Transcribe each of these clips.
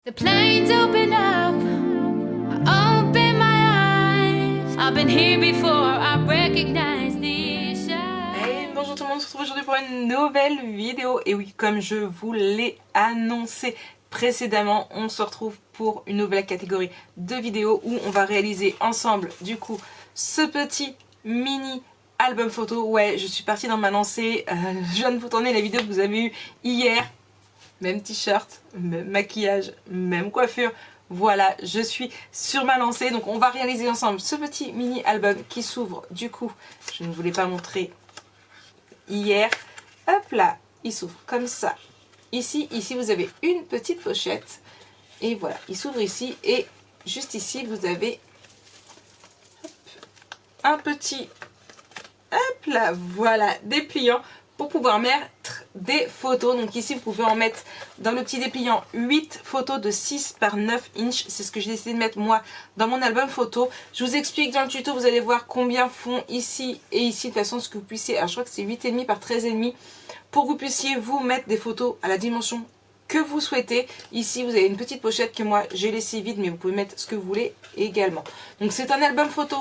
The planes open up, I open my eyes. I've been here before, I recognize these eyes. Hey, bonjour tout le monde, on se retrouve aujourd'hui pour une nouvelle vidéo. Et oui, comme je vous l'ai annoncé précédemment, on se retrouve pour une nouvelle catégorie de vidéos où on va réaliser ensemble du coup ce petit mini album photo. Ouais, je suis partie dans ma lancée, je viens de vous tourner la vidéo que vous avez eue hier. Même t-shirt, même maquillage, même coiffure. Voilà, je suis sur ma lancée. Donc on va réaliser ensemble ce petit mini album qui s'ouvre du coup. Je ne vous l'ai pas montré hier. Hop là, il s'ouvre comme ça. Ici vous avez une petite pochette. Et voilà, il s'ouvre ici. Et juste ici, vous avez un petit, hop là, voilà, dépliant pour pouvoir mettre des photos. Donc ici vous pouvez en mettre dans le petit dépliant 8 photos de 6 par 9 inches. C'est ce que j'ai décidé de mettre moi dans mon album photo. Je vous explique dans le tuto, vous allez voir combien font ici et ici, de façon à ce que vous puissiez, alors je crois que c'est 8,5 par 13,5, pour que vous puissiez vous mettre des photos à la dimension que vous souhaitez. Ici vous avez une petite pochette que moi j'ai laissée vide, mais vous pouvez mettre ce que vous voulez également. Donc c'est un album photo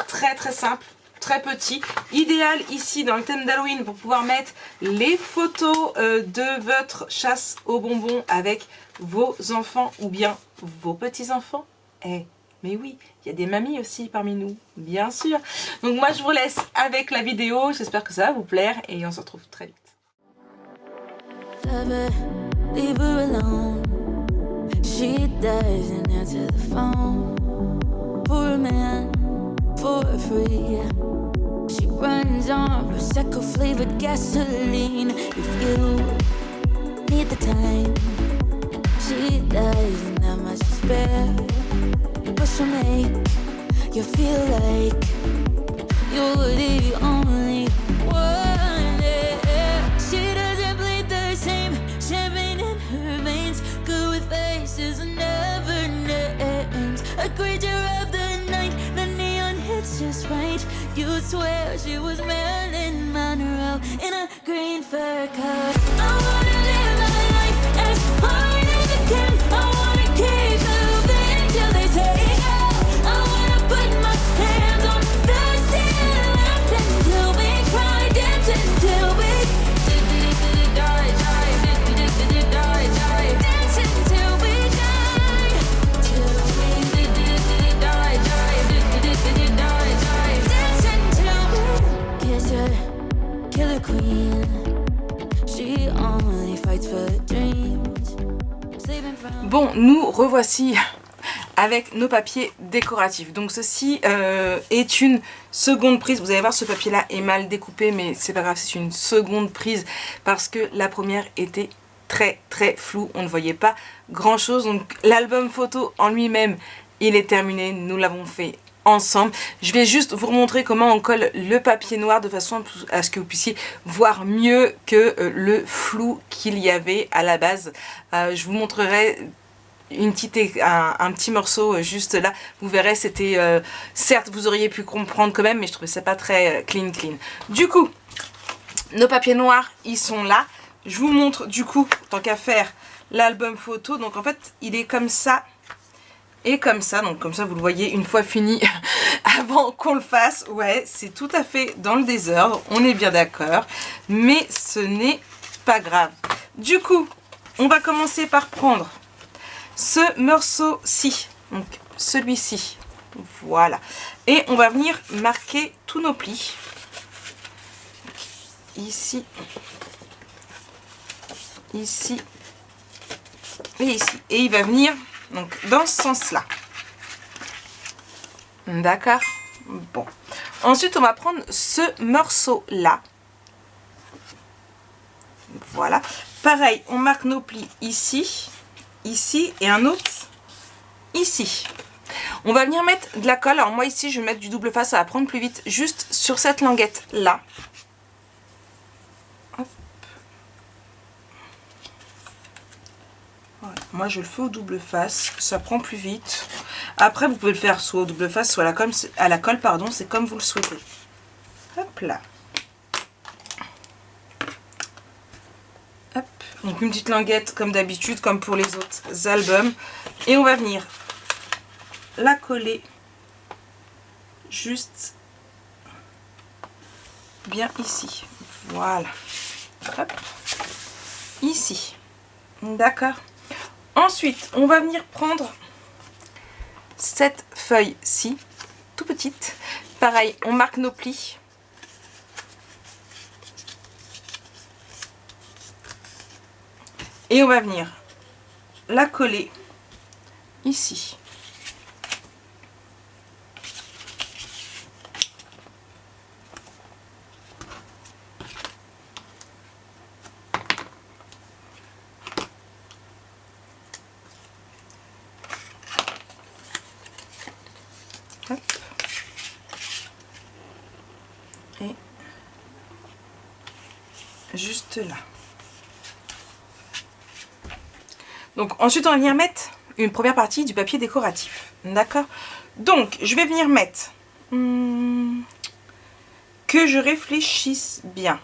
très simple, très petit, idéal ici dans le thème d'Halloween pour pouvoir mettre les photos de votre chasse aux bonbons avec vos enfants ou bien vos petits-enfants. Mais oui, il y a des mamies aussi parmi nous, bien sûr. Donc moi je vous laisse avec la vidéo, j'espère que ça va vous plaire et on se retrouve très vite. Leave her alone. She doesn't answer the phone. Poor man, for free. She runs on Prosecco flavored gasoline. If you need the time, she doesn't have much to spare. But she'll make you feel like you're the only one there. She doesn't bleed the same, champagne in her veins, good with faces and never names. A creature of the night, the neon hits just right. You'd swear she was Marilyn Monroe in a green fur coat. I wanna live my life as hard as I can. I wanna keep moving till they say go. I wanna put my hands on the ceiling, laugh until we cry, dance until we die, dance until we die, till we die, dance until we kiss her, killer queen. She only fights for dreams. Sleeping from Bon, nous revoici avec nos papiers décoratifs. Donc ceci est une seconde prise. Vous allez voir, ce papier là est mal découpé, mais c'est pas grave, c'est une seconde prise parce que la première était très floue, on ne voyait pas grand chose. Donc l'album photo en lui-même il est terminé, nous l'avons fait ensemble. Je vais juste vous montrer comment on colle le papier noir de façon à ce que vous puissiez voir mieux que le flou qu'il y avait à la base. Je vous montrerai un petit morceau juste là, vous verrez, c'était certes vous auriez pu comprendre quand même, mais je trouvais ça pas très clean. Du coup nos papiers noirs ils sont là. Je vous montre du coup, tant qu'à faire, l'album photo. Donc en fait il est comme ça et comme ça, donc comme ça vous le voyez une fois fini avant qu'on le fasse. Ouais, c'est tout à fait dans le désordre, on est bien d'accord, mais ce n'est pas grave. Du coup on va commencer par prendre ce morceau-ci, donc celui-ci, voilà, et on va venir marquer tous nos plis, ici, ici et ici, et il va venir donc dans ce sens-là, d'accord. Bon, ensuite on va prendre ce morceau-là, voilà, pareil, on marque nos plis ici, ici et un autre ici. On va venir mettre de la colle. Alors moi ici je vais mettre du double face, ça va prendre plus vite, juste sur cette languette là. Hop. Voilà. Moi je le fais au double face, ça prend plus vite. Après vous pouvez le faire soit au double face, soit à la colle, pardon, c'est comme vous le souhaitez. Hop là. Hop. Donc une petite languette comme d'habitude, comme pour les autres albums. Et on va venir la coller juste bien ici. Voilà. Hop. Ici. D'accord. Ensuite, on va venir prendre cette feuille-ci, tout petite. Pareil, on marque nos plis. Et on va venir la coller ici. Hop. Et juste là. Donc ensuite on va venir mettre une première partie du papier décoratif. D'accord? Donc je vais venir mettre que je réfléchisse bien.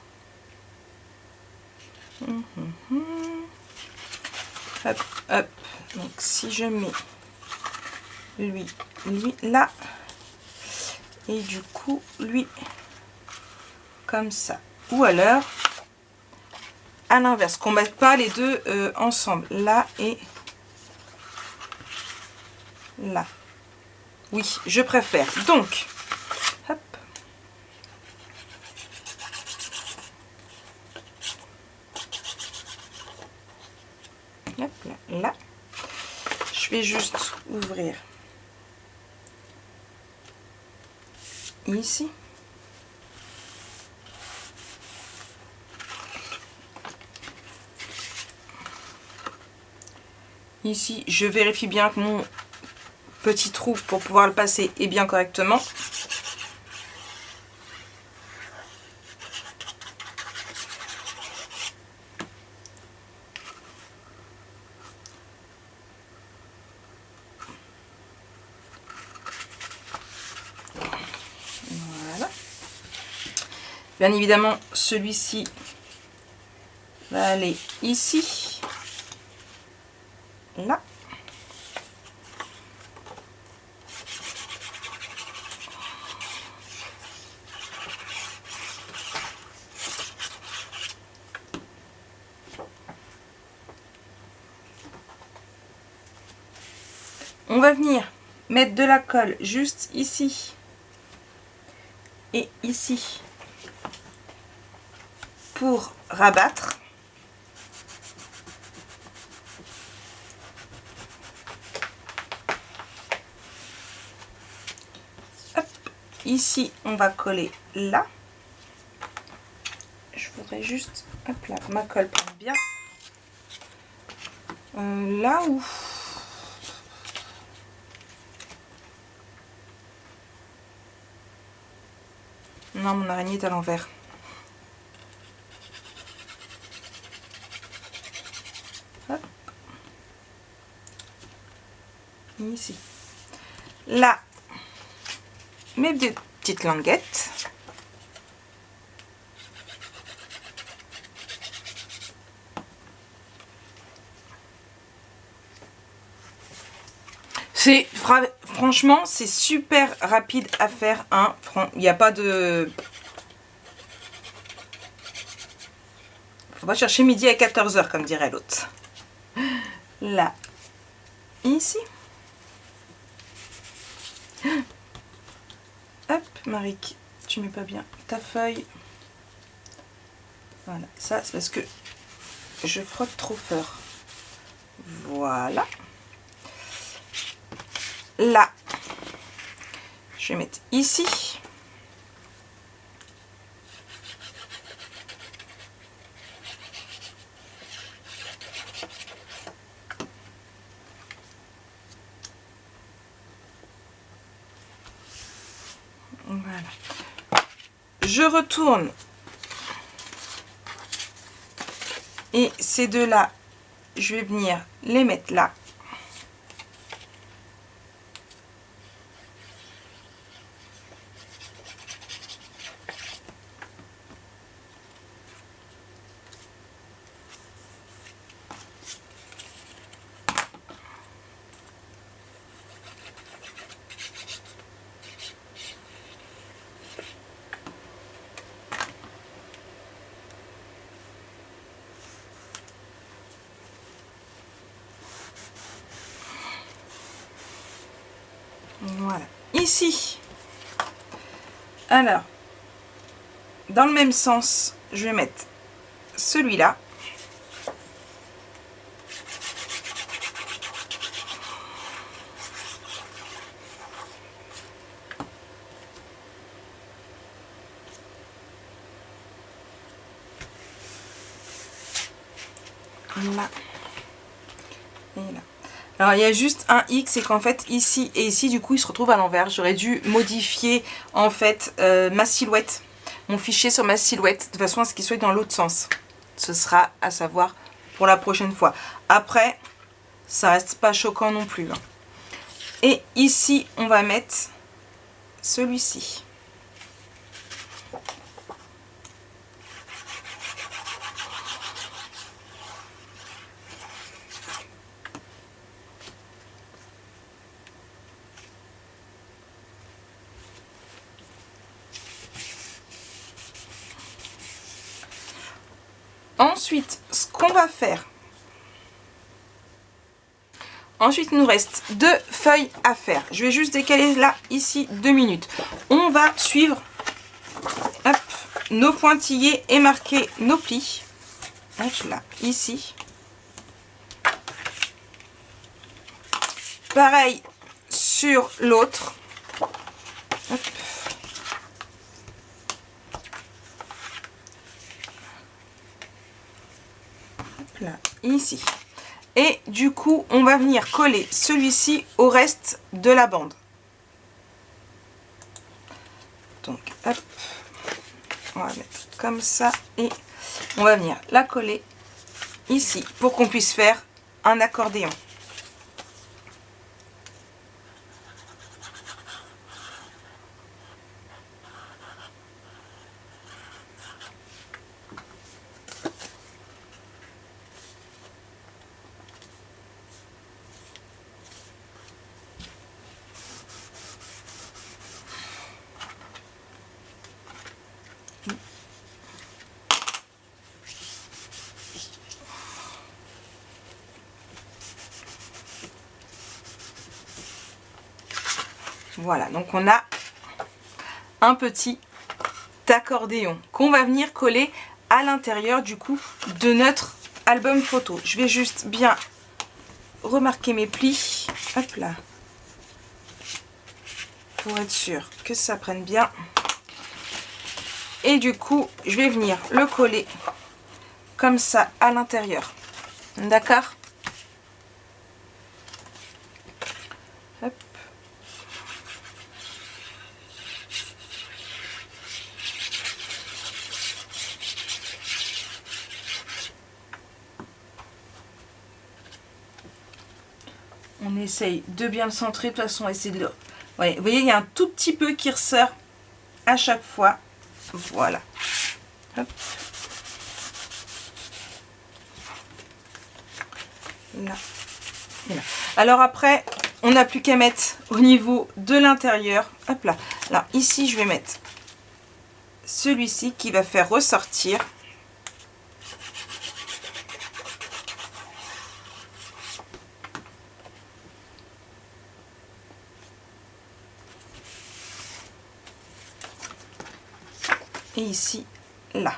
Hop, hop. Donc si je mets lui là et du coup lui comme ça, ou alors à l'inverse, qu'on ne mette pas les deux ensemble, là et là. Oui, je préfère. Donc hop, hop là, là. Je vais juste ouvrir ici. Ici, je vérifie bien que mon petit trou pour pouvoir le passer est bien correctement. Voilà. Bien évidemment, celui-ci va aller ici. Là. On va venir mettre de la colle juste ici et ici pour rabattre. Hop. Ici, on va coller là. Je voudrais juste, hop là, que ma colle prenne bien. Là où... Non, mon araignée est à l'envers. Hop. Ici. Là, mes deux petites languettes. Franchement, c'est super rapide à faire. Hein. Il n'y a pas de... Faut pas chercher midi à 14 h comme dirait l'autre. Là. Ici. Hop, Marik, tu mets pas bien ta feuille. Voilà, ça c'est parce que je frotte trop fort. Voilà. Là, je vais mettre ici. Voilà. Je retourne. Et ces deux-là, je vais venir les mettre là. Voilà. Ici, alors, dans le même sens, je vais mettre celui-là. Là. Et là. Alors il y a juste un X, c'est qu'en fait ici et ici du coup il se retrouve à l'envers. J'aurais dû modifier en fait ma silhouette, mon fichier sur ma silhouette de façon à ce qu'il soit dans l'autre sens. Ce sera à savoir pour la prochaine fois. Après ça reste pas choquant non plus, hein. Et ici on va mettre celui-ci. Ensuite, ce qu'on va faire, ensuite il nous reste 2 feuilles à faire. Je vais juste décaler là, ici, 2 minutes. On va suivre, hop, nos pointillés et marquer nos plis. Hop, là, ici. Pareil sur l'autre. Hop. Là, ici. Et du coup, on va venir coller celui-ci au reste de la bande. Donc, hop, on va mettre comme ça et on va venir la coller ici pour qu'on puisse faire un accordéon. Voilà, donc on a un petit accordéon qu'on va venir coller à l'intérieur du coup de notre album photo. Je vais juste bien remarquer mes plis, hop là, pour être sûr que ça prenne bien. Et du coup, je vais venir le coller comme ça à l'intérieur. D'accord ? Hop. On essaye de bien le centrer, de toute façon, essayer de le... Ouais, vous voyez, il y a un tout petit peu qui ressort à chaque fois. Voilà. Hop. Là. Et là. Alors après, on n'a plus qu'à mettre au niveau de l'intérieur. Hop là. Alors ici, je vais mettre celui-ci qui va faire ressortir. Et ici, là.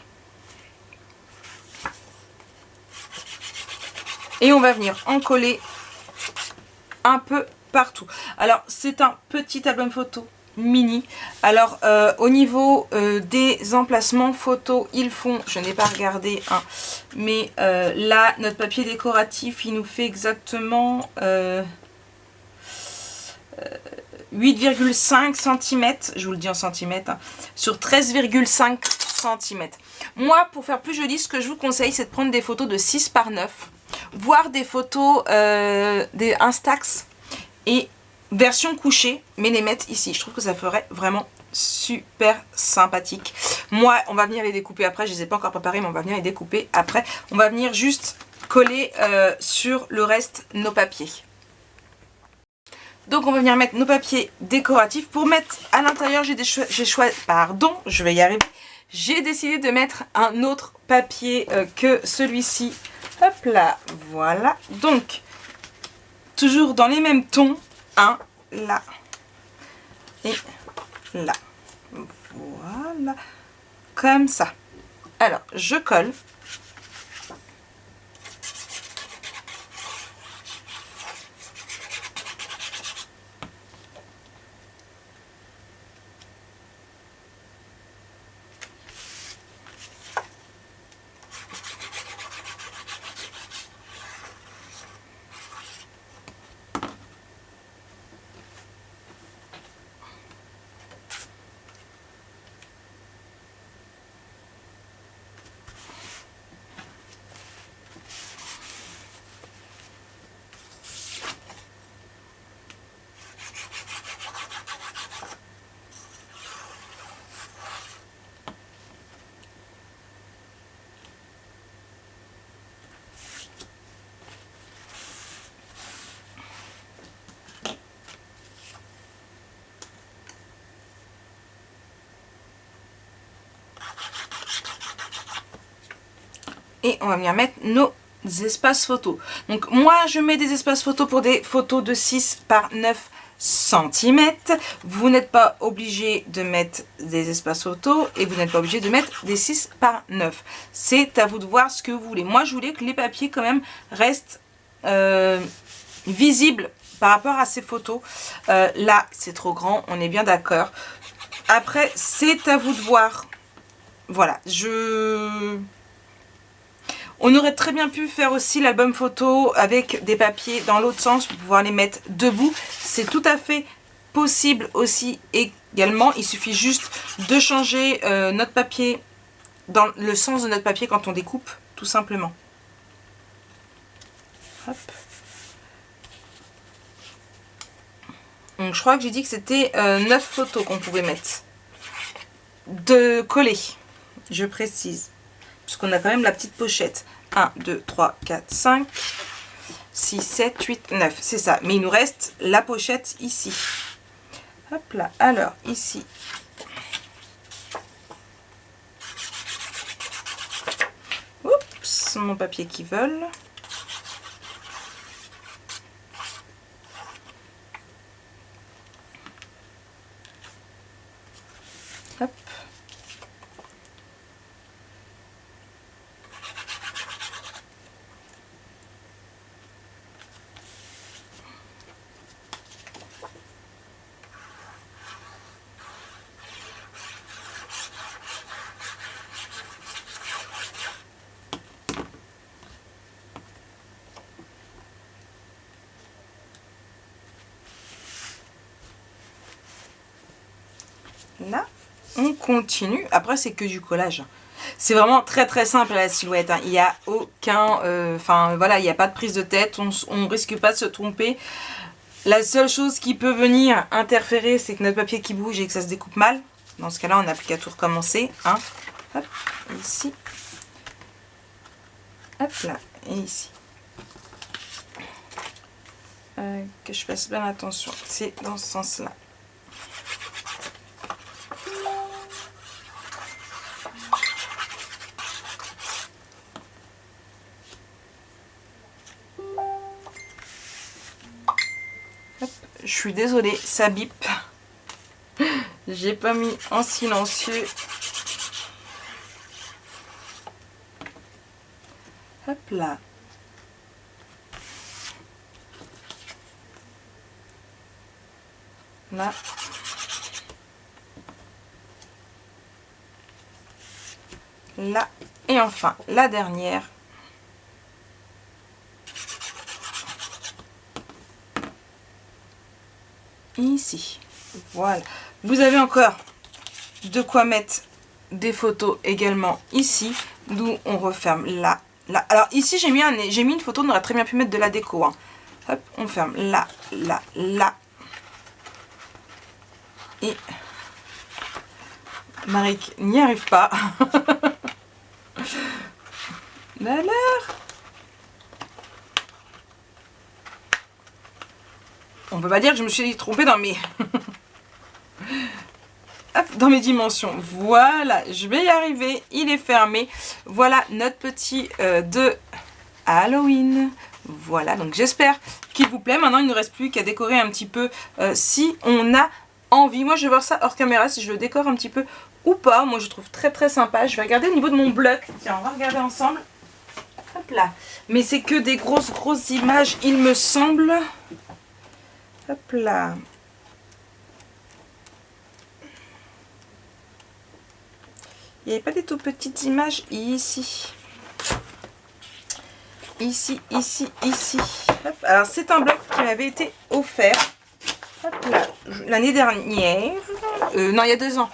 Et on va venir en coller un peu partout. Alors, c'est un petit album photo mini. Alors, au niveau des emplacements photos, ils font, je n'ai pas regardé, hein, mais là, notre papier décoratif, il nous fait exactement 8,5 cm, je vous le dis en centimètres, hein, sur 13,5 cm. Moi, pour faire plus joli, ce que je vous conseille, c'est de prendre des photos de 6 par 9, voire des photos des Instax et version couchée, mais les mettre ici. Je trouve que ça ferait vraiment super sympathique. Moi, on va venir les découper après, je ne les ai pas encore préparés, mais on va venir les découper après. On va venir juste coller sur le reste nos papiers. Donc on va venir mettre nos papiers décoratifs. Pour mettre à l'intérieur, j'ai décidé de mettre un autre papier que celui-ci. Hop là, voilà. Donc, toujours dans les mêmes tons. Un, là. et là. Voilà, comme ça. Alors, je colle. Et on va venir mettre nos espaces photos. Donc moi je mets des espaces photos pour des photos de 6 par 9 cm. Vous n'êtes pas obligé de mettre des espaces photos et vous n'êtes pas obligé de mettre des 6 par 9. C'est à vous de voir ce que vous voulez. Moi je voulais que les papiers quand même restent visibles par rapport à ces photos. Là c'est trop grand, on est bien d'accord. Après c'est à vous de voir. Voilà, on aurait très bien pu faire aussi l'album photo avec des papiers dans l'autre sens pour pouvoir les mettre debout. C'est tout à fait possible aussi également. Il suffit juste de changer notre papier dans le sens de notre papier quand on découpe, tout simplement. Hop. Donc je crois que j'ai dit que c'était 9 photos qu'on pouvait mettre. De coller, je précise. Puisqu'on a quand même la petite pochette. 1, 2, 3, 4, 5, 6, 7, 8, 9. C'est ça. Mais il nous reste la pochette ici. Hop là. Alors, ici. Oups, mon papier qui vole. Hop. Là, on continue. Après, c'est que du collage. C'est vraiment très très simple la silhouette. Hein. Il n'y a aucun... Enfin, voilà, il n'y a pas de prise de tête. On ne risque pas de se tromper. La seule chose qui peut venir interférer, c'est que notre papier qui bouge et que ça se découpe mal. Dans ce cas-là, on n'a plus qu'à tout recommencer. Hein. Hop, ici. Hop là, et ici. Que je fasse bien attention. C'est dans ce sens-là. Je suis désolée, ça bip. J'ai pas mis en silencieux. Hop là. Là. Là. Et enfin, la dernière. Ici, voilà. Vous avez encore de quoi mettre des photos également ici, d'où on referme là, là. Alors ici j'ai mis une photo, on aurait très bien pu mettre de la déco. Hein. Hop, on ferme là, là, là. Et Marik n'y arrive pas. Malheur. On peut pas dire que je me suis trompée dans mes... Hop, dans mes dimensions. Voilà, je vais y arriver. Il est fermé. Voilà notre petit de Halloween. Voilà, donc j'espère qu'il vous plaît. Maintenant, il ne nous reste plus qu'à décorer un petit peu si on a envie. Moi je vais voir ça hors caméra si je le décore un petit peu ou pas. Moi je trouve très très sympa. Je vais regarder au niveau de mon bloc. Tiens, on va regarder ensemble. Hop là. Mais c'est que des grosses images il me semble. Hop là. Il n'y avait pas des tout petites images ici. Ici. Hop. Alors c'est un bloc qui m'avait été offert. Hop là. L'année dernière. Non, il y a 2 ans.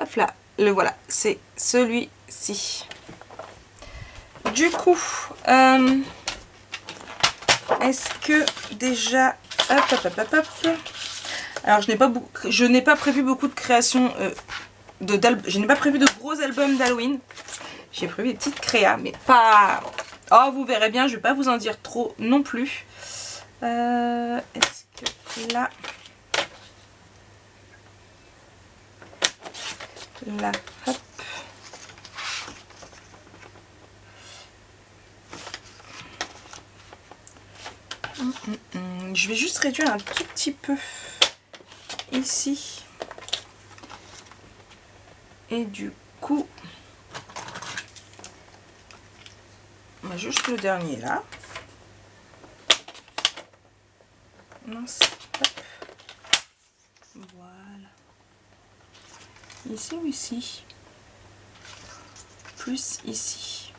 Hop là. Le voilà. C'est celui-ci. Du coup, est-ce que déjà... Hop. Alors je n'ai pas prévu beaucoup de créations je n'ai pas prévu de gros albums d'Halloween. J'ai prévu des petites créas, mais pas... Oh, vous verrez bien, je vais pas vous en dire trop non plus. Est-ce que là... Là, hop. Je vais juste réduire un tout petit peu ici. Et du coup, on va juste le dernier là. Mince. Hop. Voilà. Ici ou ici? Plus ici.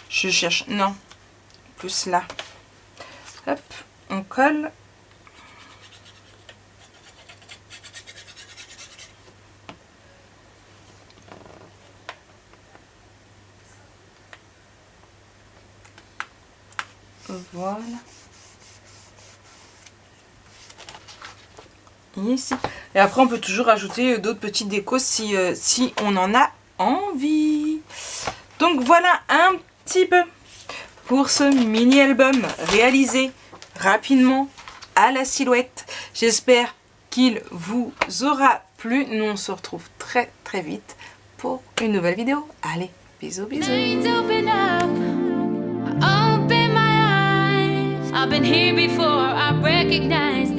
Je cherche. Non. Plus là. Hop. On colle. Voilà. Ici. Et après on peut toujours ajouter d'autres petites décos si on en a envie. Donc voilà un petit peu pour ce mini album réalisé rapidement à la silhouette. J'espère qu'il vous aura plu. Nous on se retrouve très vite pour une nouvelle vidéo. Allez, bisous. I've been here before, I recognize